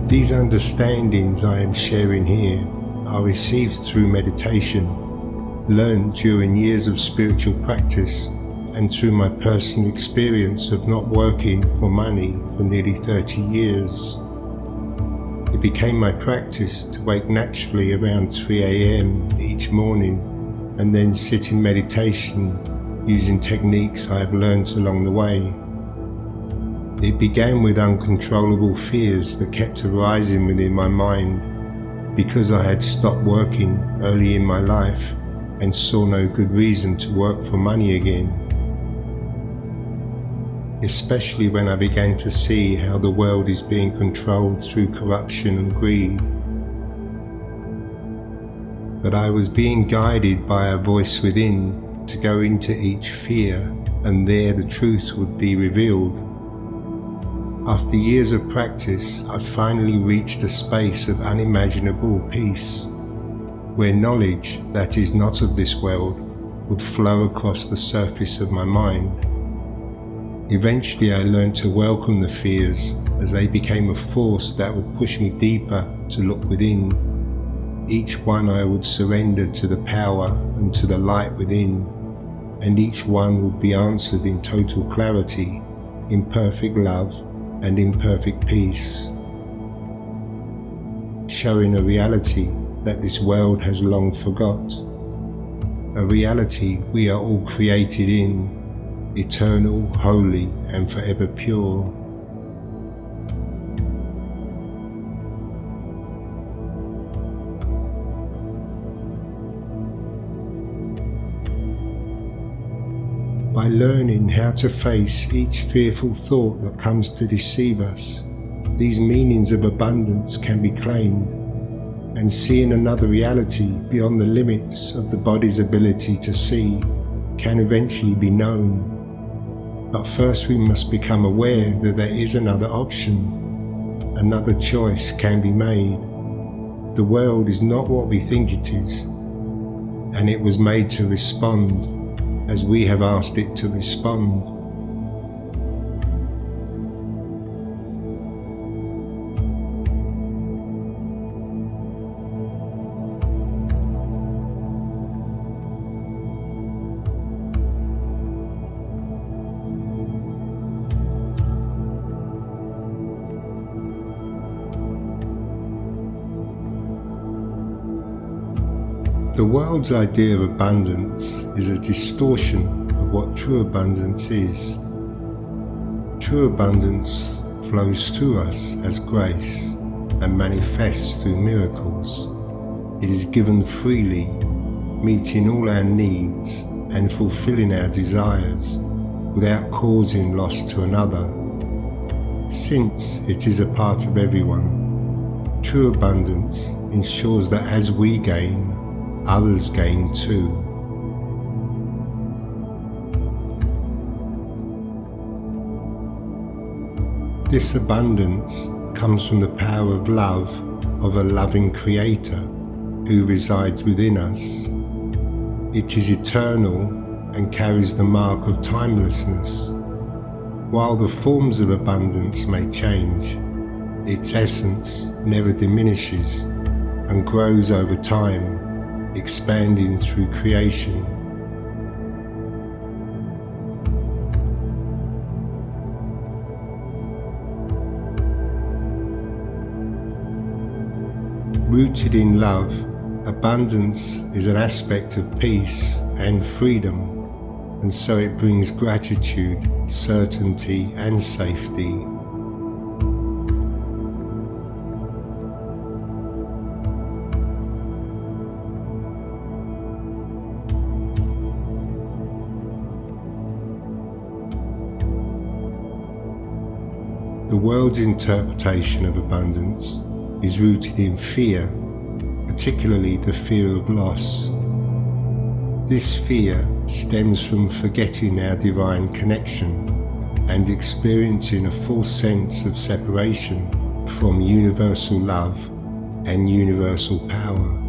These understandings I am sharing here are received through meditation, learned during years of spiritual practice, and through my personal experience of not working for money for nearly 30 years. It became my practice to wake naturally around 3 a.m. each morning and then sit in meditation using techniques I have learned along the way. It began with uncontrollable fears that kept arising within my mind because I had stopped working early in my life and saw no good reason to work for money again. Especially when I began to see how the world is being controlled through corruption and greed. But I was being guided by a voice within to go into each fear, and there the truth would be revealed. After years of practice, I finally reached a space of unimaginable peace, where knowledge that is not of this world would flow across the surface of my mind. Eventually I learned to welcome the fears as they became a force that would push me deeper to look within. Each one I would surrender to the power and to the light within, and each one would be answered in total clarity, in perfect love and in perfect peace, showing a reality that this world has long forgot, a reality we are all created in, eternal, holy and forever pure. By learning how to face each fearful thought that comes to deceive us, these meanings of abundance can be claimed, and seeing another reality beyond the limits of the body's ability to see can eventually be known. But first we must become aware that there is another option, another choice can be made. The world is not what we think it is, and it was made to respond as we have asked it to respond. The world's idea of abundance is a distortion of what true abundance is. True abundance flows through us as grace and manifests through miracles. It is given freely, meeting all our needs and fulfilling our desires without causing loss to another. Since it is a part of everyone, true abundance ensures that as we gain, others gain too. This abundance comes from the power of love of a loving Creator who resides within us. It is eternal and carries the mark of timelessness. While the forms of abundance may change, its essence never diminishes and grows over time, expanding through creation. Rooted in love, abundance is an aspect of peace and freedom, and so it brings gratitude, certainty and safety. The world's interpretation of abundance is rooted in fear, particularly the fear of loss. This fear stems from forgetting our divine connection and experiencing a false sense of separation from universal love and universal power.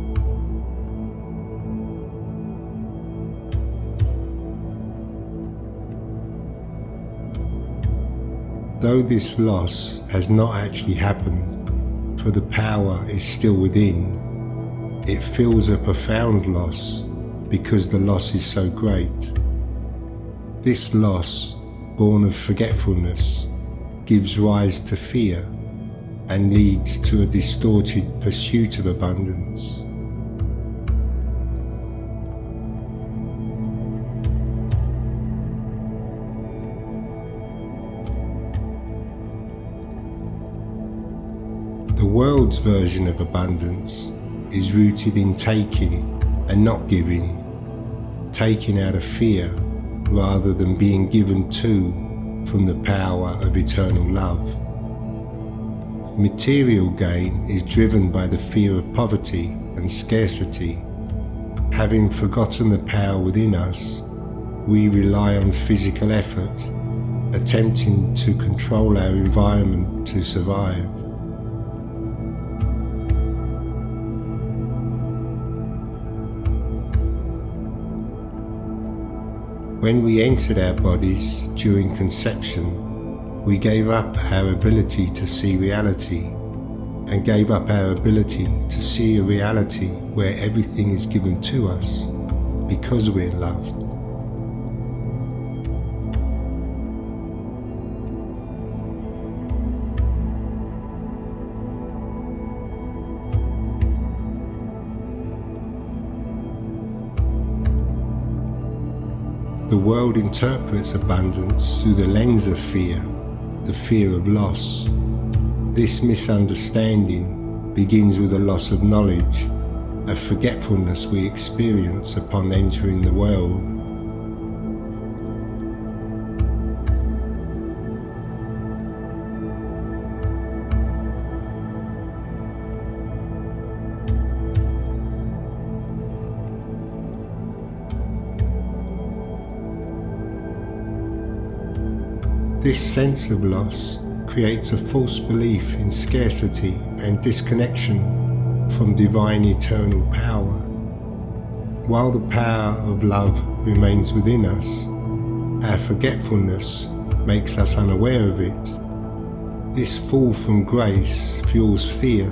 Though this loss has not actually happened, for the power is still within, it feels a profound loss because the loss is so great. This loss, born of forgetfulness, gives rise to fear and leads to a distorted pursuit of abundance. The world's version of abundance is rooted in taking and not giving, taking out of fear rather than being given to from the power of eternal love. Material gain is driven by the fear of poverty and scarcity. Having forgotten the power within us, we rely on physical effort, attempting to control our environment to survive. When we entered our bodies during conception, we gave up our ability to see reality and gave up our ability to see a reality where everything is given to us because we're loved. The world interprets abundance through the lens of fear, the fear of loss. This misunderstanding begins with a loss of knowledge, a forgetfulness we experience upon entering the world. This sense of loss creates a false belief in scarcity and disconnection from divine eternal power. While the power of love remains within us, our forgetfulness makes us unaware of it. This fall from grace fuels fear,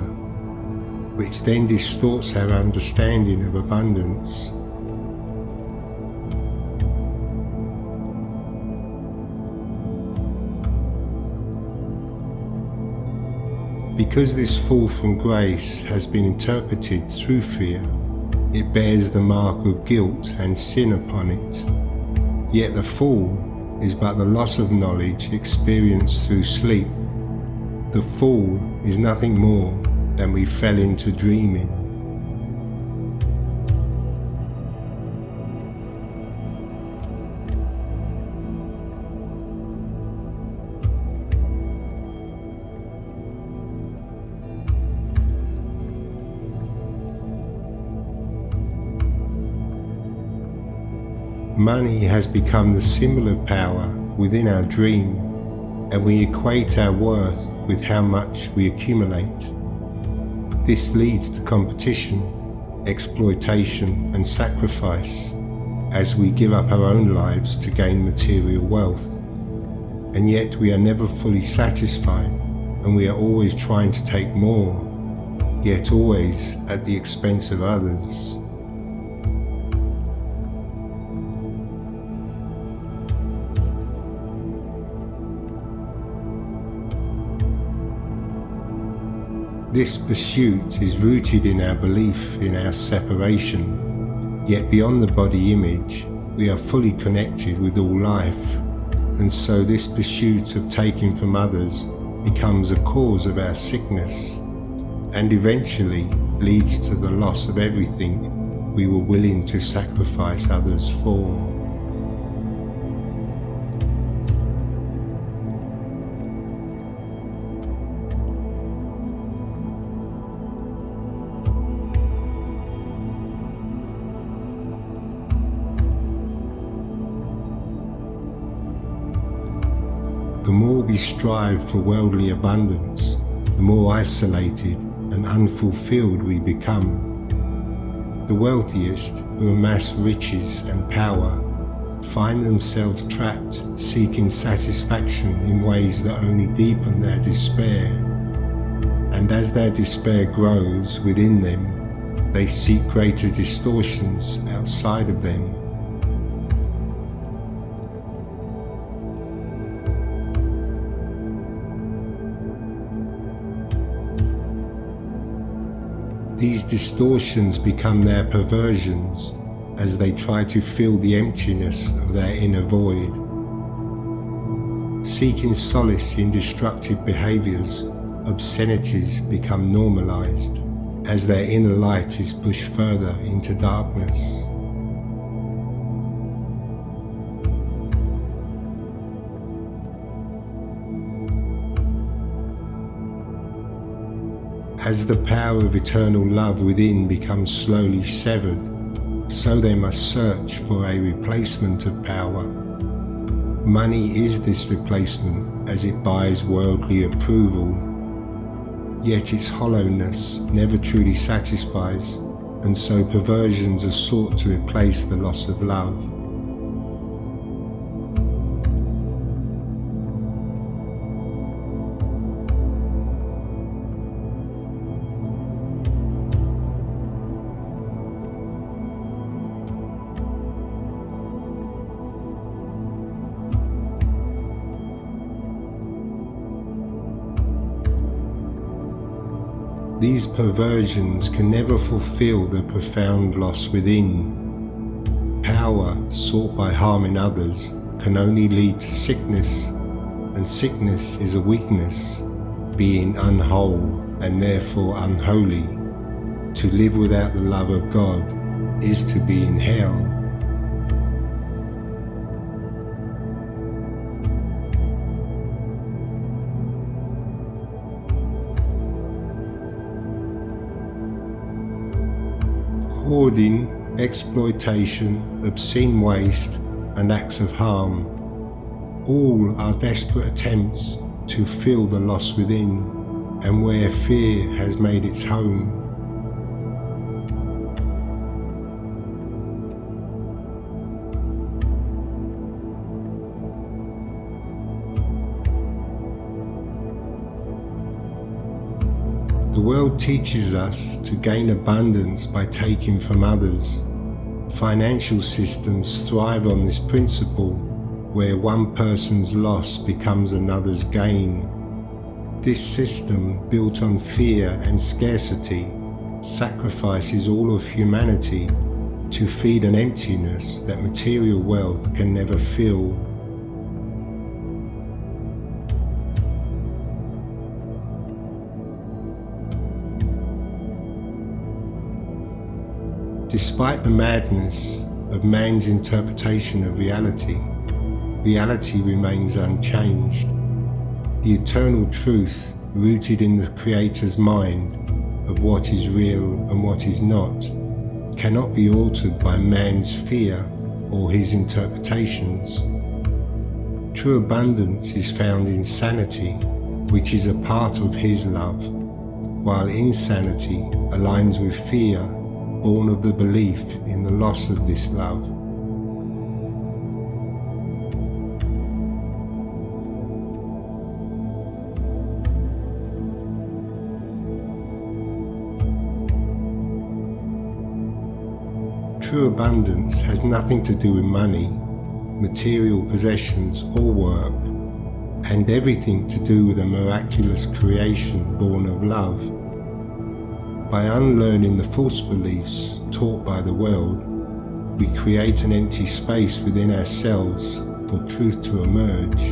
which then distorts our understanding of abundance. Because this fall from grace has been interpreted through fear, it bears the mark of guilt and sin upon it. Yet the fall is but the loss of knowledge experienced through sleep. The fall is nothing more than we fell into dreaming. Money has become the symbol of power within our dream, and we equate our worth with how much we accumulate. This leads to competition, exploitation, and sacrifice as we give up our own lives to gain material wealth. And yet we are never fully satisfied, and we are always trying to take more, yet always at the expense of others. This pursuit is rooted in our belief in our separation, yet beyond the body image, we are fully connected with all life, and so this pursuit of taking from others becomes a cause of our sickness, and eventually leads to the loss of everything we were willing to sacrifice others for. The more we strive for worldly abundance, the more isolated and unfulfilled we become. The wealthiest who amass riches and power find themselves trapped seeking satisfaction in ways that only deepen their despair. and as their despair grows within them, they seek greater distortions outside of them. These distortions become their perversions as they try to fill the emptiness of their inner void. Seeking solace in destructive behaviours, obscenities become normalized as their inner light is pushed further into darkness. As the power of eternal love within becomes slowly severed, so they must search for a replacement of power. Money is this replacement as it buys worldly approval, yet its hollowness never truly satisfies, and so perversions are sought to replace the loss of love. These perversions can never fulfill the profound loss within. Power sought by harming others can only lead to sickness, and sickness is a weakness, being unwhole and therefore unholy. To live without the love of God is to be in hell. Hoarding, exploitation, obscene waste, and acts of harm, all are desperate attempts to fill the loss within, and where fear has made its home. The world teaches us to gain abundance by taking from others. Financial systems thrive on this principle, where one person's loss becomes another's gain. This system, built on fear and scarcity, sacrifices all of humanity to feed an emptiness that material wealth can never fill. Despite the madness of man's interpretation of reality, reality remains unchanged. The eternal truth, rooted in the Creator's mind of what is real and what is not, cannot be altered by man's fear or his interpretations. True abundance is found in sanity, which is a part of his love, while insanity aligns with fear, born of the belief in the loss of this love. True abundance has nothing to do with money, material possessions or work, and everything to do with a miraculous creation born of love. By unlearning the false beliefs taught by the world, we create an empty space within ourselves for truth to emerge.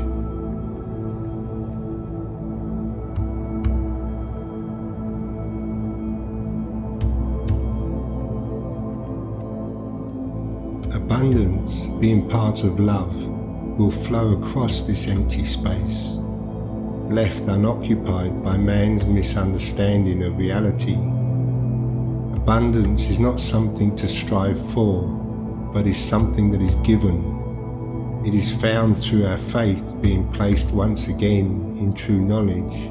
Abundance, being part of love, will flow across this empty space, left unoccupied by man's misunderstanding of reality. Abundance is not something to strive for, but is something that is given. It is found through our faith being placed once again in true knowledge.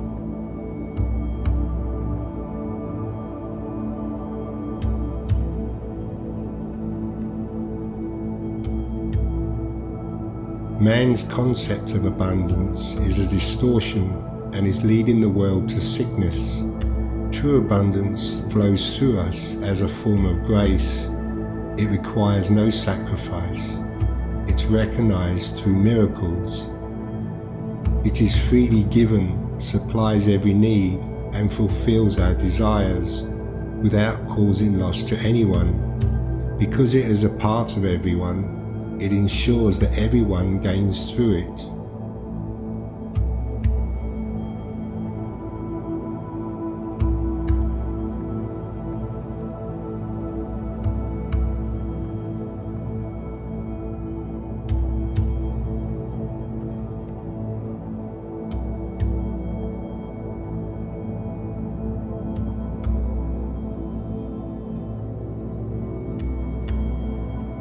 Man's concept of abundance is a distortion and is leading the world to sickness, True abundance flows through us as a form of grace. It requires no sacrifice. It's recognized through miracles. It is freely given, supplies every need, and fulfills our desires without causing loss to anyone. Because it is a part of everyone, it ensures that everyone gains through it.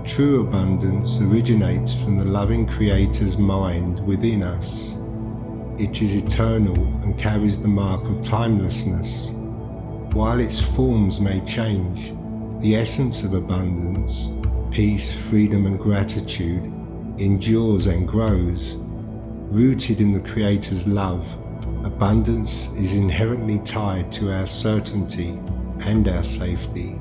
True abundance originates from the loving Creator's mind within us. It is eternal and carries the mark of timelessness. While its forms may change, the essence of abundance, peace, freedom and gratitude endures and grows. Rooted in the Creator's love, abundance is inherently tied to our certainty and our safety.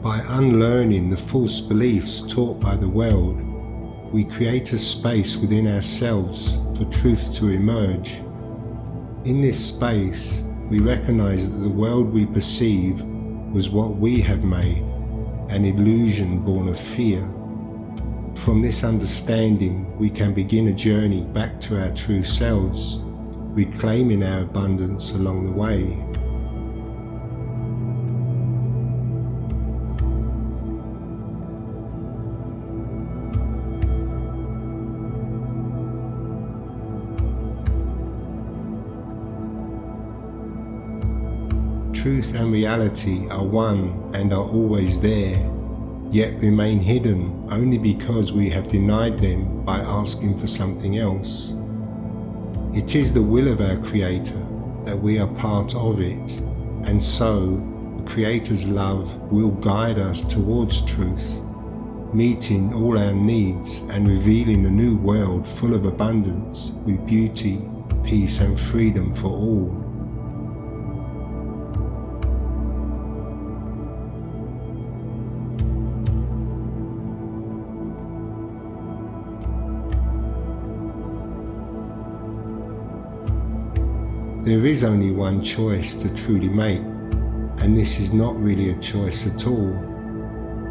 By unlearning the false beliefs taught by the world, we create a space within ourselves for truth to emerge. In this space, we recognize that the world we perceive was what we have made, an illusion born of fear. From this understanding, we can begin a journey back to our true selves, reclaiming our abundance along the way. Truth and reality are one and are always there, yet remain hidden only because we have denied them by asking for something else. It is the will of our Creator that we are part of it, and so the Creator's love will guide us towards truth, meeting all our needs and revealing a new world full of abundance with beauty, peace and freedom for all. There is only one choice to truly make, and this is not really a choice at all.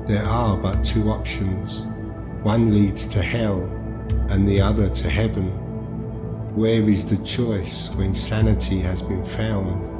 There are but two options. One leads to hell, and the other to heaven. Where is the choice when sanity has been found?